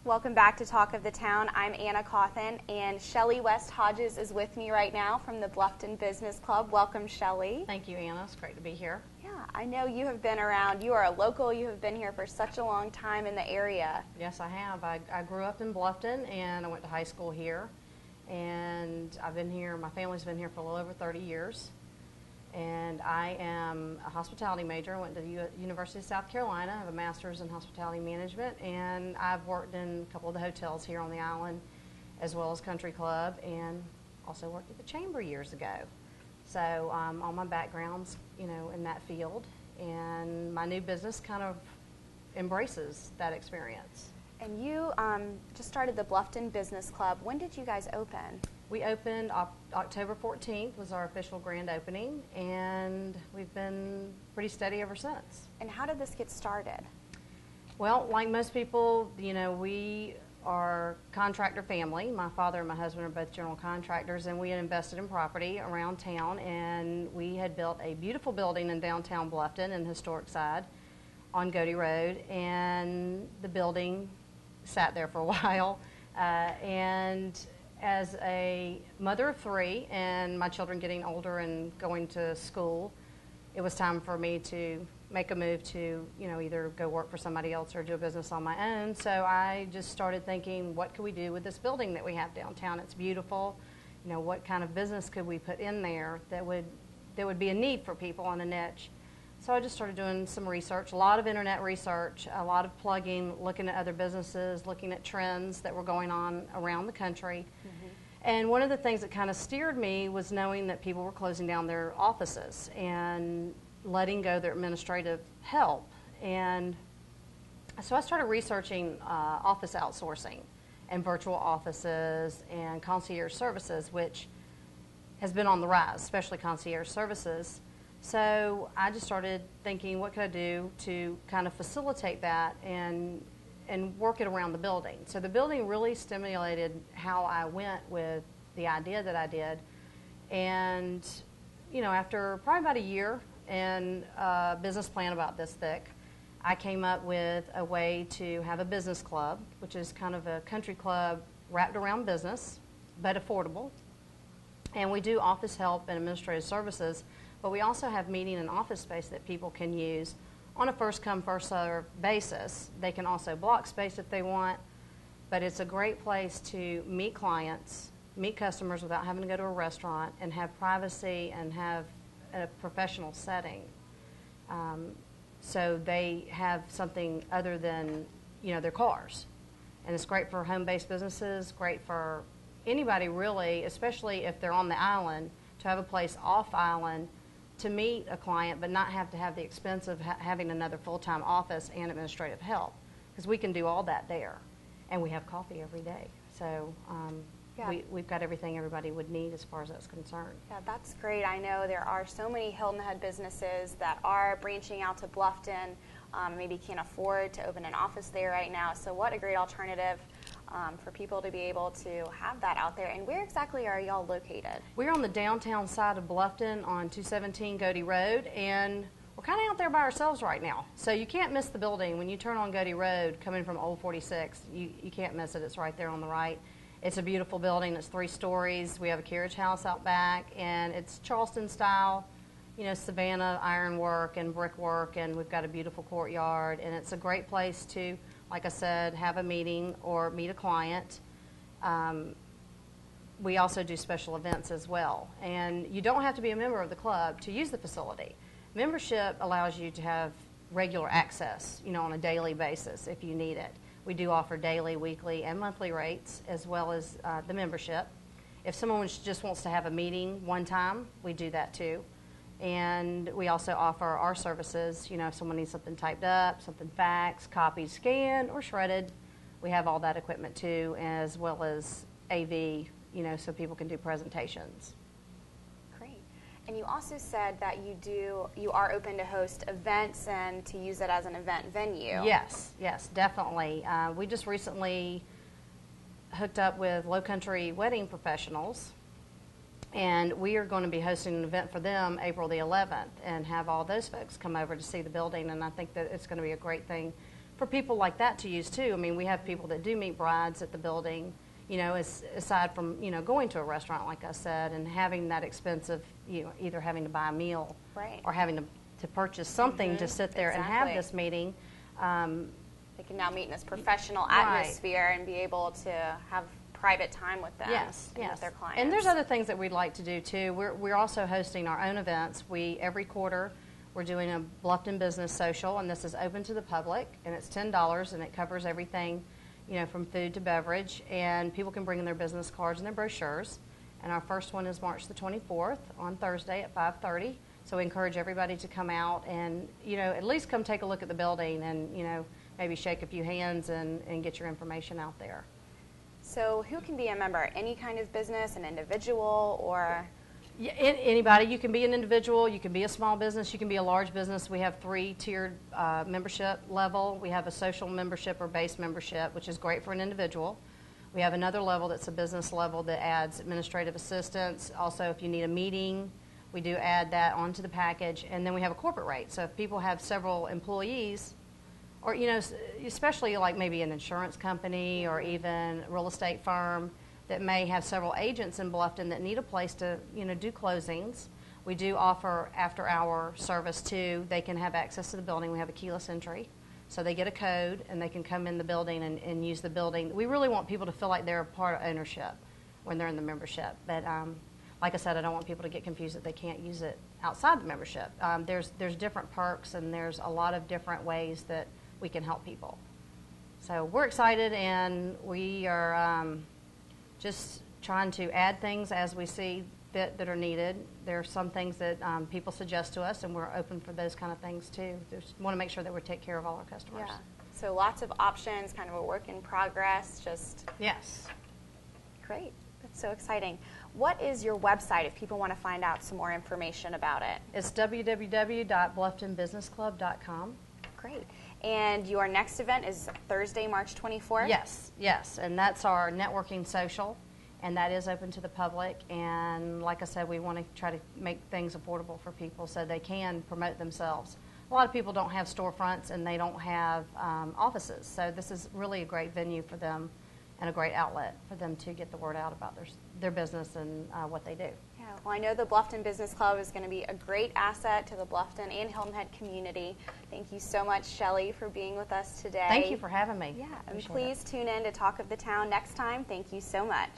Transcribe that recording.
Welcome back to Talk of the Town. I'm Anna Cawthon, and Shellie West Hodges is with me right now from the Bluffton Business Club. Welcome, Shellie. Thank you, Anna. It's great to be here. Yeah, I know you have been around. You are a local. You have been here for such a long time in the area. Yes, I have. I grew up in Bluffton, and I went to high school here. And I've been here, my family's been here for a little over 30 years. And I am a hospitality major. I went to the University of South Carolina. I have a master's in hospitality management, and I've worked in a couple of the hotels here on the island, as well as Country Club, and also worked at the Chamber years ago. So all my background's, in that field, and my new business kind of embraces that experience. And you just started the Bluffton Business Club. When did you guys open? We opened October 14th was our official grand opening, and we've been pretty steady ever since. And how did this get started? Well, like most people, we are contractor family. My father and my husband are both general contractors, and we had invested in property around town, and we had built a beautiful building in downtown Bluffton in the historic side on Godey Road, and the building sat there for a while, and as a mother of three and my children getting older and going to school, it was time for me to make a move to, either go work for somebody else or do a business on my own. So I just started thinking, what could we do with this building that we have downtown? It's beautiful. What kind of business could we put in there that would be a need for people on a niche? So I just started doing some research, a lot of internet research, a lot of plugging, looking at other businesses, looking at trends that were going on around the country. Mm-hmm. And one of the things that kind of steered me was knowing that people were closing down their offices and letting go their administrative help. And so I started researching office outsourcing and virtual offices and concierge services, which has been on the rise, especially concierge services. So I just started thinking, what could I do to kind of facilitate that and work it around the building. So the building really stimulated how I went with the idea that I did. And, after probably about a year and a business plan about this thick, I came up with a way to have a business club, which is kind of a country club wrapped around business, but affordable. And we do office help and administrative services, but we also have meeting and office space that people can use on a first-come, first-served basis. They can also block space if they want, but it's a great place to meet clients, meet customers without having to go to a restaurant, and have privacy and have a professional setting. So they have something other than, their cars. And it's great for home-based businesses, great for anybody really, especially if they're on the island, to have a place off-island to meet a client, but not have to have the expense of having another full-time office and administrative help, because we can do all that there, and we have coffee every day. So we've got everything everybody would need as far as that's concerned. Yeah, that's great. I know there are so many Hilton Head businesses that are branching out to Bluffton, maybe can't afford to open an office there right now. So what a great alternative for people to be able to have that out there. And where exactly are y'all located? We're on the downtown side of Bluffton on 217 Godey Road, and we're kind of out there by ourselves right now. So you can't miss the building. When you turn on Godey Road, coming from Old 46, you can't miss it. It's right there on the right. It's a beautiful building. It's 3 stories. We have a carriage house out back, and it's Charleston style, Savannah ironwork and brickwork, and we've got a beautiful courtyard, and it's a great place to, like I said, have a meeting or meet a client. We also do special events as well. And you don't have to be a member of the club to use the facility. Membership allows you to have regular access, on a daily basis if you need it. We do offer daily, weekly, and monthly rates, as well as the membership. If someone just wants to have a meeting one time, we do that too. And we also offer our services, if someone needs something typed up, something faxed, copied, scanned, or shredded, we have all that equipment too, as well as AV, so people can do presentations. Great. And you also said that you are open to host events and to use it as an event venue. Yes, definitely. We just recently hooked up with Low Country Wedding Professionals, and we are going to be hosting an event for them April the 11th and have all those folks come over to see the building, and I think that it's going to be a great thing for people like that to use too. I mean, we have people that do meet brides at the building, you know, aside from, you know, going to a restaurant, like I said, and having that expensive, you know, either having to buy a meal Right. or having to purchase something to sit there and have Exactly. this meeting. They can now meet in this professional Right. atmosphere and be able to have private time with them Yes, and yes. with their clients. And there's other things that we'd like to do too. We're also hosting our own events. Every quarter we're doing a Bluffton Business Social, and this is open to the public, and it's $10, and it covers everything, you know, from food to beverage, and people can bring in their business cards and their brochures. And our first one is March the 24th on Thursday at 5:30. So we encourage everybody to come out and, you know, at least come take a look at the building and, you know, maybe shake a few hands and get your information out there. So who can be a member? Any kind of business, an individual, or? Yeah, anybody. You can be an individual, you can be a small business, you can be a large business. We have 3-tiered membership level. We have a social membership or base membership, which is great for an individual. We have another level that's a business level that adds administrative assistance. Also, if you need a meeting, we do add that onto the package. And then we have a corporate rate. So if people have several employees, or, you know, especially like maybe an insurance company or even a real estate firm that may have several agents in Bluffton that need a place to, you know, do closings. We do offer after-hour service too. They can have access to the building. We have a keyless entry. So they get a code and they can come in the building and use the building. We really want people to feel like they're a part of ownership when they're in the membership. But like I said, I don't want people to get confused that they can't use it outside the membership. There's different perks, and there's a lot of different ways that we can help people. So we're excited, and we are just trying to add things as we see fit that are needed. There are some things that people suggest to us, and we're open for those kind of things too. Just want to make sure that we take care of all our customers. Yeah. So lots of options, kind of a work in progress. Just Yes. great. That's so exciting. What is your website if people want to find out some more information about it? It's www.blufftonbusinessclub.com. Great. And your next event is Thursday, March 24th? Yes, yes, and that's our networking social, and that is open to the public. And like I said, we want to try to make things affordable for people so they can promote themselves. A lot of people don't have storefronts and they don't have offices, so this is really a great venue for them and a great outlet for them to get the word out about their business and what they do. Yeah, well, I know the Bluffton Business Club is going to be a great asset to the Bluffton and Hilton Head community. Thank you so much, Shellie, for being with us today. Thank you for having me. Yeah, and Appreciate please tune in to Talk of the Town next time. Thank you so much.